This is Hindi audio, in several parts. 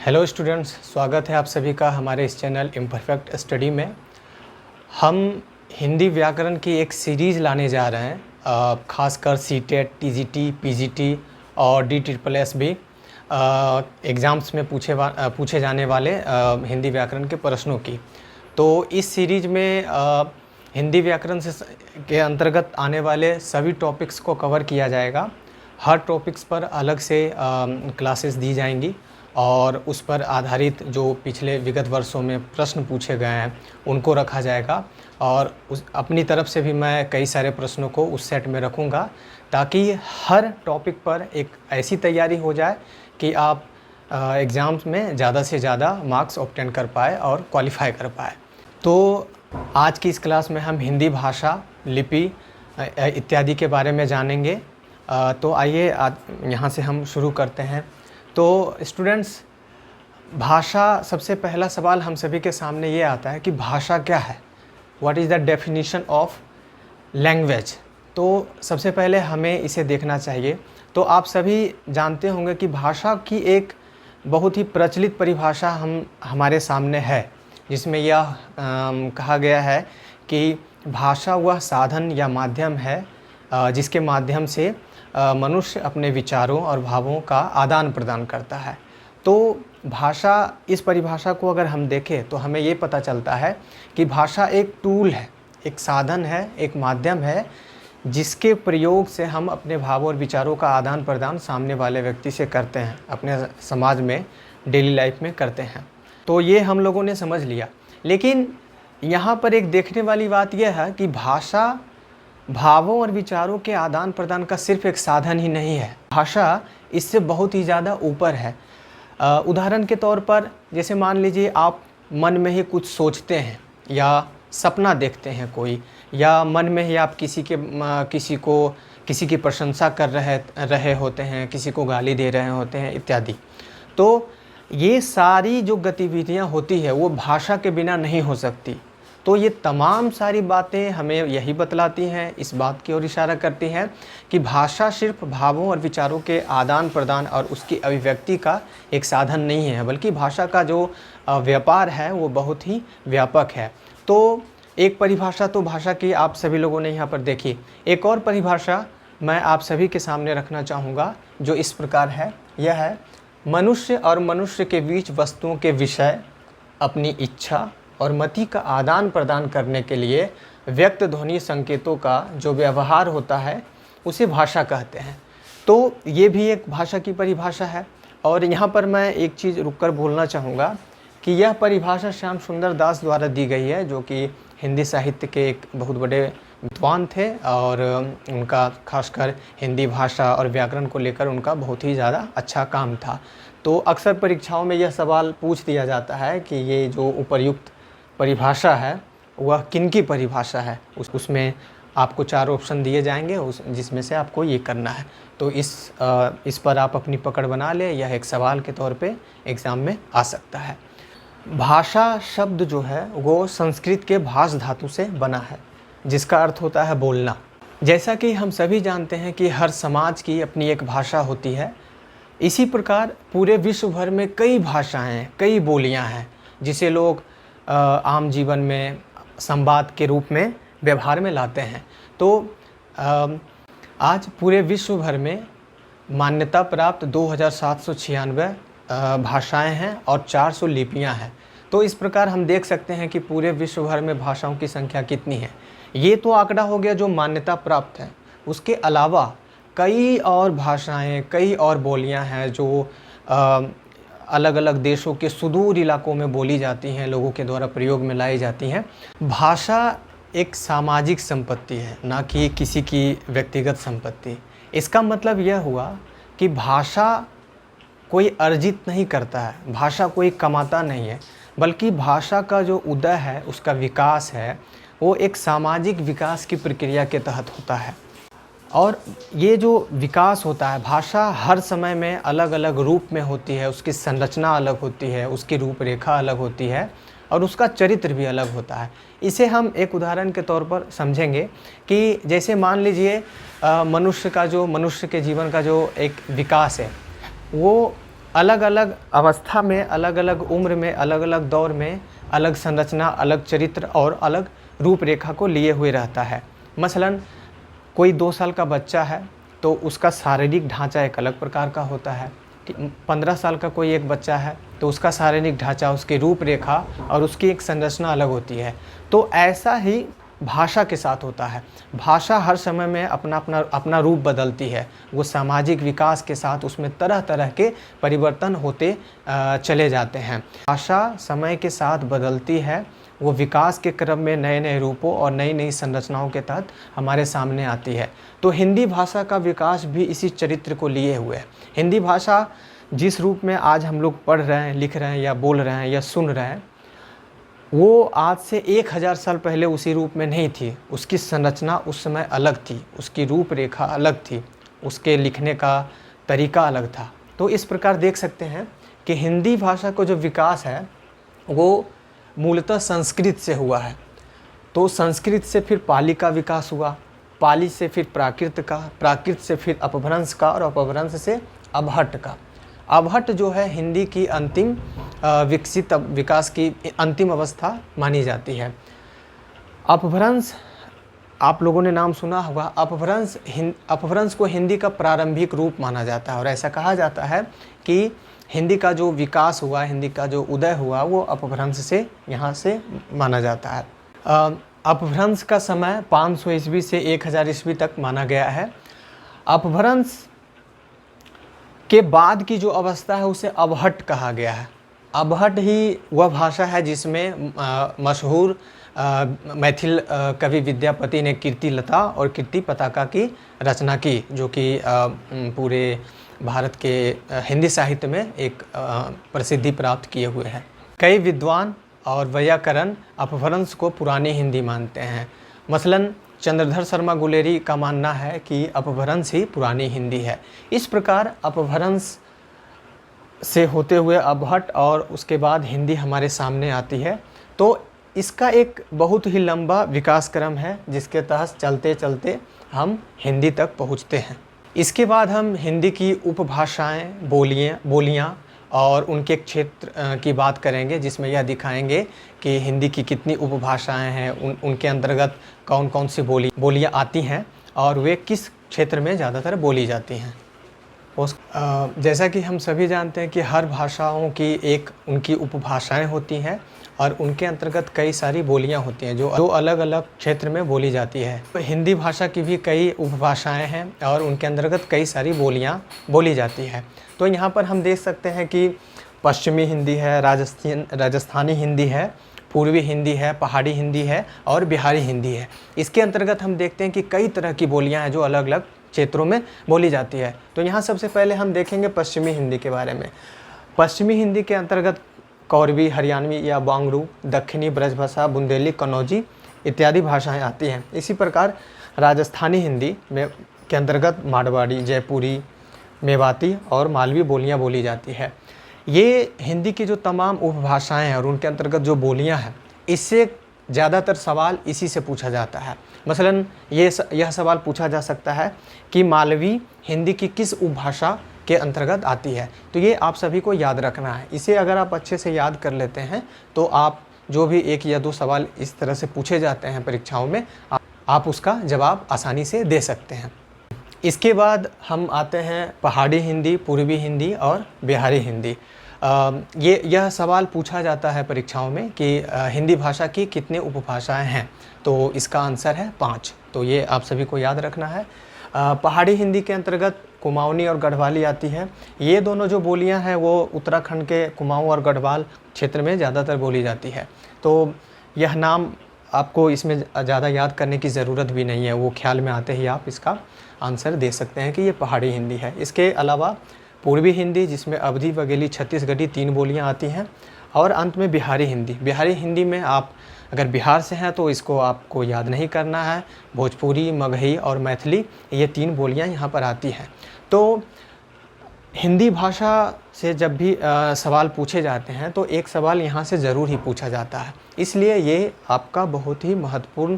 हेलो स्टूडेंट्स, स्वागत है आप सभी का हमारे इस चैनल इम्परफेक्ट स्टडी में। हम हिंदी व्याकरण की एक सीरीज़ लाने जा रहे हैं, खासकर सीटेट, टीजीटी, पीजीटी और DSSS भी एग्ज़ाम्स में पूछे जाने वाले हिंदी व्याकरण के प्रश्नों की। तो इस सीरीज़ में हिंदी व्याकरण के अंतर्गत आने वाले सभी टॉपिक्स को कवर किया जाएगा। हर टॉपिक्स पर अलग से क्लासेस दी जाएंगी और उस पर आधारित जो पिछले विगत वर्षों में प्रश्न पूछे गए हैं उनको रखा जाएगा। और अपनी तरफ से भी मैं कई सारे प्रश्नों को उस सेट में रखूँगा ताकि हर टॉपिक पर एक ऐसी तैयारी हो जाए कि आप एग्ज़ाम्स में ज़्यादा से ज़्यादा मार्क्स ऑब्टेन कर पाए और क्वालिफाई कर पाए। तो आज की इस क्लास में हम हिंदी भाषा, लिपि इत्यादि के बारे में जानेंगे। तो आइए यहाँ से हम शुरू करते हैं। तो स्टूडेंट्स, भाषा, सबसे पहला सवाल हम सभी के सामने ये आता है कि भाषा क्या है। What is the definition of language. तो सबसे पहले हमें इसे देखना चाहिए। तो आप सभी जानते होंगे कि भाषा की एक बहुत ही प्रचलित परिभाषा हमारे सामने है, जिसमें यह कहा गया है कि भाषा वह साधन या माध्यम है जिसके माध्यम से मनुष्य अपने विचारों और भावों का आदान प्रदान करता है। तो भाषा, इस परिभाषा को अगर हम देखें तो हमें ये पता चलता है कि भाषा एक टूल है, एक साधन है, एक माध्यम है जिसके प्रयोग से हम अपने भावों और विचारों का आदान प्रदान सामने वाले व्यक्ति से करते हैं, अपने समाज में, डेली लाइफ में करते हैं। तो ये हम लोगों ने समझ लिया। लेकिन यहाँ पर एक देखने वाली बात यह है कि भाषा भावों और विचारों के आदान प्रदान का सिर्फ एक साधन ही नहीं है। भाषा इससे बहुत ही ज़्यादा ऊपर है। उदाहरण के तौर पर, जैसे मान लीजिए आप मन में ही कुछ सोचते हैं या सपना देखते हैं कोई, या मन में ही आप किसी की प्रशंसा कर रहे होते हैं, किसी को गाली दे रहे होते हैं इत्यादि। तो ये सारी जो गतिविधियाँ होती है वो भाषा के बिना नहीं हो सकती। तो ये तमाम सारी बातें हमें यही बतलाती हैं, इस बात की ओर इशारा करती हैं कि भाषा सिर्फ भावों और विचारों के आदान प्रदान और उसकी अभिव्यक्ति का एक साधन नहीं है, बल्कि भाषा का जो व्यापार है वो बहुत ही व्यापक है। तो एक परिभाषा तो भाषा की आप सभी लोगों ने यहाँ पर देखी। एक और परिभाषा मैं आप सभी के सामने रखना चाहूँगा जो इस प्रकार है। यह है, मनुष्य और मनुष्य के बीच वस्तुओं के विषय, अपनी इच्छा और मति का आदान प्रदान करने के लिए व्यक्त ध्वनि संकेतों का जो व्यवहार होता है उसे भाषा कहते हैं। तो ये भी एक भाषा की परिभाषा है। और यहाँ पर मैं एक चीज़ रुककर बोलना चाहूँगा कि यह परिभाषा श्याम सुंदर दास द्वारा दी गई है, जो कि हिंदी साहित्य के एक बहुत बड़े विद्वान थे और उनका खासकर हिंदी भाषा और व्याकरण को लेकर उनका बहुत ही ज़्यादा अच्छा काम था। तो अक्सर परीक्षाओं में यह सवाल पूछ दिया जाता है कि ये जो उपर्युक्त परिभाषा है वह किनकी परिभाषा है। उसमें आपको 4 ऑप्शन दिए जाएंगे, जिसमें से आपको ये करना है। तो इस पर आप अपनी पकड़ बना ले, यह एक सवाल के तौर पे एग्ज़ाम में आ सकता है। भाषा शब्द जो है वो संस्कृत के भाष धातु से बना है, जिसका अर्थ होता है बोलना। जैसा कि हम सभी जानते हैं कि हर समाज की अपनी एक भाषा होती है, इसी प्रकार पूरे विश्व भर में कई भाषाएँ, कई बोलियाँ हैं जिसे लोग आम जीवन में संवाद के रूप में व्यवहार में लाते हैं। तो आज पूरे विश्व भर में मान्यता प्राप्त 2796 भाषाएं हैं और 400 लिपियां हैं। तो इस प्रकार हम देख सकते हैं कि पूरे विश्व भर में भाषाओं की संख्या कितनी है। ये तो आंकड़ा हो गया जो मान्यता प्राप्त है। उसके अलावा कई और भाषाएं, कई और बोलियां हैं जो अलग अलग देशों के सुदूर इलाकों में बोली जाती हैं, लोगों के द्वारा प्रयोग में लाई जाती हैं। भाषा एक सामाजिक संपत्ति है, ना कि किसी की व्यक्तिगत संपत्ति। इसका मतलब यह हुआ कि भाषा कोई अर्जित नहीं करता है, भाषा कोई कमाता नहीं है, बल्कि भाषा का जो उदय है, उसका विकास है, वो एक सामाजिक विकास की प्रक्रिया के तहत होता है। और ये जो विकास होता है, भाषा हर समय में अलग अलग रूप में होती है, उसकी संरचना अलग होती है, उसकी रूपरेखा अलग होती है और उसका चरित्र भी अलग होता है। इसे हम एक उदाहरण के तौर पर समझेंगे कि जैसे मान लीजिए मनुष्य के जीवन का जो एक विकास है, वो अलग अलग अवस्था में, अलग अलग उम्र में, अलग अलग दौर में अलग संरचना, अलग चरित्र और अलग रूपरेखा को लिए हुए रहता है। मसलन कोई 2 साल का बच्चा है तो उसका शारीरिक ढांचा एक अलग प्रकार का होता है। 15 साल का कोई एक बच्चा है तो उसका शारीरिक ढांचा, उसकी रूपरेखा और उसकी एक संरचना अलग होती है। तो ऐसा ही भाषा के साथ होता है। भाषा हर समय में अपना रूप बदलती है। वो सामाजिक विकास के साथ उसमें तरह तरह के परिवर्तन होते चले जाते हैं। भाषा समय के साथ बदलती है, वो विकास के क्रम में नए नए रूपों और नई नई संरचनाओं के तहत हमारे सामने आती है। तो हिंदी भाषा का विकास भी इसी चरित्र को लिए हुए है। हिंदी भाषा जिस रूप में आज हम लोग पढ़ रहे हैं, लिख रहे हैं या बोल रहे हैं या सुन रहे हैं, वो आज से 1000 साल पहले उसी रूप में नहीं थी। उसकी संरचना उस समय अलग थी, उसकी रूपरेखा अलग थी, उसके लिखने का तरीका अलग था। तो इस प्रकार देख सकते हैं कि हिंदी भाषा को जो विकास है वो मूलतः संस्कृत से हुआ है। तो संस्कृत से फिर पाली का विकास हुआ, पाली से फिर प्राकृत का, प्राकृत से फिर अपभ्रंश का और अपभ्रंश से अबहट्ट का। अबहट्ट जो है हिंदी की अंतिम विकसित विकास की अंतिम अवस्था मानी जाती है। अपभ्रंश आप लोगों ने नाम सुना होगा। अपभ्रंश को हिंदी का प्रारंभिक रूप माना जाता है और ऐसा कहा जाता है कि हिंदी का जो विकास हुआ, हिंदी का जो उदय हुआ, वो अपभ्रंश से यहाँ से माना जाता है। अपभ्रंश का समय 500 ईस्वी से 1000 ईस्वी तक माना गया है। अपभ्रंश के बाद की जो अवस्था है उसे अबहट्ट कहा गया है। अबहट्ट ही वह भाषा है जिसमें मशहूर मैथिल कवि विद्यापति ने कीर्तिलता और कीर्ति पताका की रचना की, जो कि पूरे भारत के हिंदी साहित्य में एक प्रसिद्धि प्राप्त किए हुए हैं। कई विद्वान और वैयाकरण अपभ्रंश को पुरानी हिंदी मानते हैं। मसलन चंद्रधर शर्मा गुलेरी का मानना है कि अपभ्रंश ही पुरानी हिंदी है। इस प्रकार अपभ्रंश से होते हुए अबहट्ट और उसके बाद हिंदी हमारे सामने आती है। तो इसका एक बहुत ही लंबा विकास क्रम है जिसके तहत चलते चलते हम हिंदी तक पहुँचते हैं। इसके बाद हम हिंदी की उपभाषाएँ, बोलियाँ और उनके क्षेत्र की बात करेंगे, जिसमें यह दिखाएंगे कि हिंदी की कितनी उपभाषाएं हैं, उनके अंतर्गत कौन कौन सी बोलियां आती हैं और वे किस क्षेत्र में ज़्यादातर बोली जाती हैं। जैसा कि हम सभी जानते हैं कि हर भाषाओं की एक उनकी उपभाषाएं होती हैं और उनके अंतर्गत कई सारी बोलियां होती हैं जो अलग अलग क्षेत्र में बोली जाती है। तो हिंदी भाषा की भी कई उपभाषाएं हैं और उनके अंतर्गत कई सारी बोलियां बोली जाती है। तो यहाँ पर हम देख सकते हैं कि पश्चिमी हिंदी है, राजस्थानी हिंदी है, पूर्वी हिंदी है, पहाड़ी हिंदी है और बिहारी हिंदी है। इसके अंतर्गत हम देखते हैं कि कई तरह की बोलियाँ हैं जो अलग अलग क्षेत्रों में बोली जाती है। तो यहाँ सबसे पहले हम देखेंगे पश्चिमी हिंदी के बारे में। पश्चिमी हिंदी के अंतर्गत कौरवी, हरियाणवी या बांगरू, दक्षिणी ब्रजभाषा, बुंदेली, कन्नौजी इत्यादि भाषाएं आती हैं। इसी प्रकार राजस्थानी हिंदी में के अंतर्गत मारवाड़ी, जयपुरी, मेवाती और मालवी बोलियां बोली जाती है। ये हिंदी की जो तमाम उपभाषाएं हैं और उनके अंतर्गत जो बोलियां हैं, इससे ज़्यादातर सवाल इसी से पूछा जाता है। मसलन यह सवाल पूछा जा सकता है कि मालवी हिंदी की किस उपभाषा के अंतर्गत आती है। तो ये आप सभी को याद रखना है। इसे अगर आप अच्छे से याद कर लेते हैं तो आप जो भी 1 या 2 सवाल इस तरह से पूछे जाते हैं परीक्षाओं में, आप उसका जवाब आसानी से दे सकते हैं। इसके बाद हम आते हैं पहाड़ी हिंदी, पूर्वी हिंदी और बिहारी हिंदी। यह सवाल पूछा जाता है परीक्षाओं में कि हिंदी भाषा की कितने उपभाषाएं हैं, तो इसका आंसर है 5। तो ये आप सभी को याद रखना है। पहाड़ी हिंदी के अंतर्गत कुमाऊनी और गढ़वाली आती है। ये दोनों जो बोलियां हैं वो उत्तराखंड के कुमाऊं और गढ़वाल क्षेत्र में ज़्यादातर बोली जाती है। तो यह नाम आपको इसमें ज़्यादा याद करने की ज़रूरत भी नहीं है, वो ख्याल में आते ही आप इसका आंसर दे सकते हैं कि ये पहाड़ी हिंदी है। इसके अलावा पूर्वी हिंदी, जिसमें अवधी, बघेली, छत्तीसगढ़ी 3 बोलियां आती हैं, और अंत में बिहारी हिंदी। बिहारी हिंदी में आप अगर बिहार से हैं तो इसको आपको याद नहीं करना है। भोजपुरी, मगही और मैथिली, ये 3 बोलियां यहाँ पर आती हैं। तो हिंदी भाषा से जब भी सवाल पूछे जाते हैं तो एक सवाल यहाँ से ज़रूर ही पूछा जाता है, इसलिए ये आपका बहुत ही महत्वपूर्ण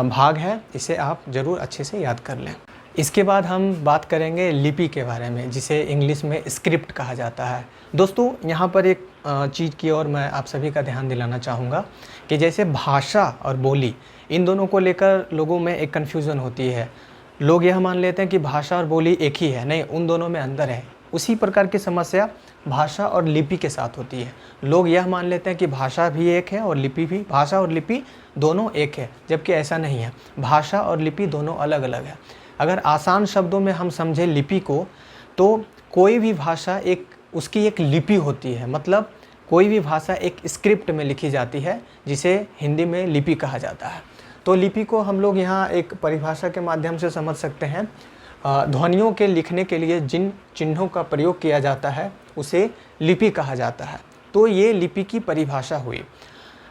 भाग है, इसे आप ज़रूर अच्छे से याद कर लें। इसके बाद हम बात करेंगे लिपि के बारे में, जिसे इंग्लिश में स्क्रिप्ट कहा जाता है। दोस्तों, यहाँ पर एक चीज़ की ओर मैं आप सभी का ध्यान दिलाना चाहूँगा कि जैसे भाषा और बोली, इन दोनों को लेकर लोगों में एक कन्फ्यूज़न होती है। लोग यह मान लेते हैं कि भाषा और बोली एक ही है, नहीं, उन दोनों में अंतर है। उसी प्रकार की समस्या भाषा और लिपि के साथ होती है। लोग यह मान लेते हैं कि भाषा भी एक है और लिपि भी, भाषा और लिपि दोनों एक है, जबकि ऐसा नहीं है। भाषा और लिपि दोनों अलग अलग है। अगर आसान शब्दों में हम समझें लिपि को, तो कोई भी भाषा उसकी एक लिपि होती है। मतलब कोई भी भाषा एक स्क्रिप्ट में लिखी जाती है, जिसे हिंदी में लिपि कहा जाता है। तो लिपि को हम लोग यहाँ एक परिभाषा के माध्यम से समझ सकते हैं। ध्वनियों के लिखने के लिए जिन चिन्हों का प्रयोग किया जाता है उसे लिपि कहा जाता है। तो ये लिपि की परिभाषा हुई।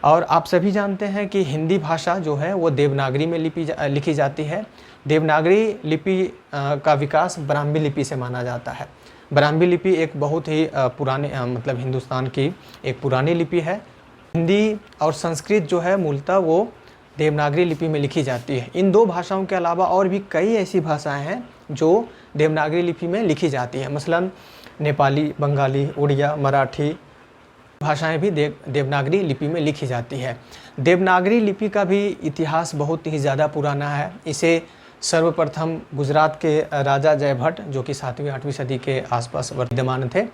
और आप सभी जानते हैं कि हिंदी भाषा जो है वो देवनागरी में लिखी जाती है। देवनागरी लिपि का विकास ब्राह्मी लिपि से माना जाता है। ब्राह्मी लिपि एक बहुत ही पुराने मतलब हिंदुस्तान की एक पुरानी लिपि है। हिंदी और संस्कृत जो है मूलतः वो देवनागरी लिपि में लिखी जाती है। इन दो भाषाओं के अलावा और भी कई ऐसी भाषाएं हैं जो देवनागरी लिपि में लिखी जाती है। मसलन नेपाली, बंगाली, उड़िया, मराठी भाषाएं भी देवनागरी लिपि में लिखी जाती है। देवनागरी लिपि का भी इतिहास बहुत ही ज़्यादा पुराना है। इसे सर्वप्रथम गुजरात के राजा जयभट्ट, जो कि 7वीं 8वीं सदी के आसपास विद्यमान थे,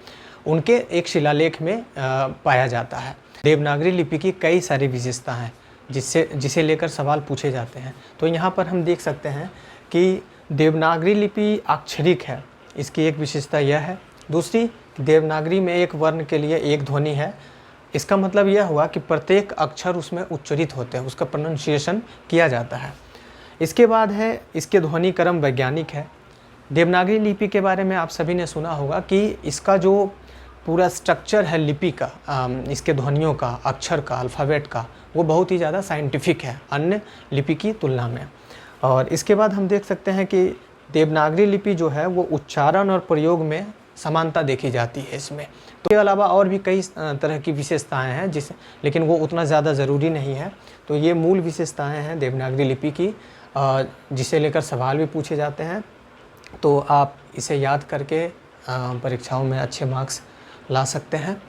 उनके एक शिलालेख में पाया जाता है। देवनागरी लिपि की कई सारी विशेषता हैं जिसे लेकर सवाल पूछे जाते हैं। तो यहाँ पर हम देख सकते हैं कि देवनागरी लिपि अक्षरिक है, इसकी एक विशेषता यह है। दूसरी, देवनागरी में एक वर्ण के लिए एक ध्वनि है। इसका मतलब यह हुआ कि प्रत्येक अक्षर उसमें उच्चारित होते हैं, उसका प्रोनाउंसिएशन किया जाता है। इसके बाद है, इसके ध्वनि क्रम वैज्ञानिक है। देवनागरी लिपि के बारे में आप सभी ने सुना होगा कि इसका जो पूरा स्ट्रक्चर है लिपि का, इसके ध्वनियों का, अक्षर का, अल्फ़ाबेट का, वो बहुत ही ज़्यादा साइंटिफिक है अन्य लिपि की तुलना में। और इसके बाद हम देख सकते हैं कि देवनागरी लिपि जो है वो उच्चारण और प्रयोग में समानता देखी जाती है इसमें। तो इसके अलावा और भी कई तरह की विशेषताएं हैं लेकिन वो उतना ज़्यादा ज़रूरी नहीं है। तो ये मूल विशेषताएं हैं देवनागरी लिपि की, जिसे लेकर सवाल भी पूछे जाते हैं। तो आप इसे याद करके परीक्षाओं में अच्छे मार्क्स ला सकते हैं।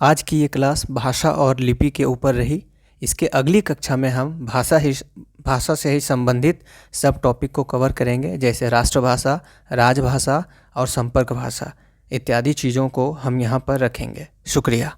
आज की ये क्लास भाषा और लिपि के ऊपर रही। इसके अगली कक्षा में हम भाषा से ही संबंधित सब टॉपिक को कवर करेंगे, जैसे राष्ट्रभाषा, राजभाषा और संपर्क भाषा इत्यादि चीज़ों को हम यहाँ पर रखेंगे। शुक्रिया।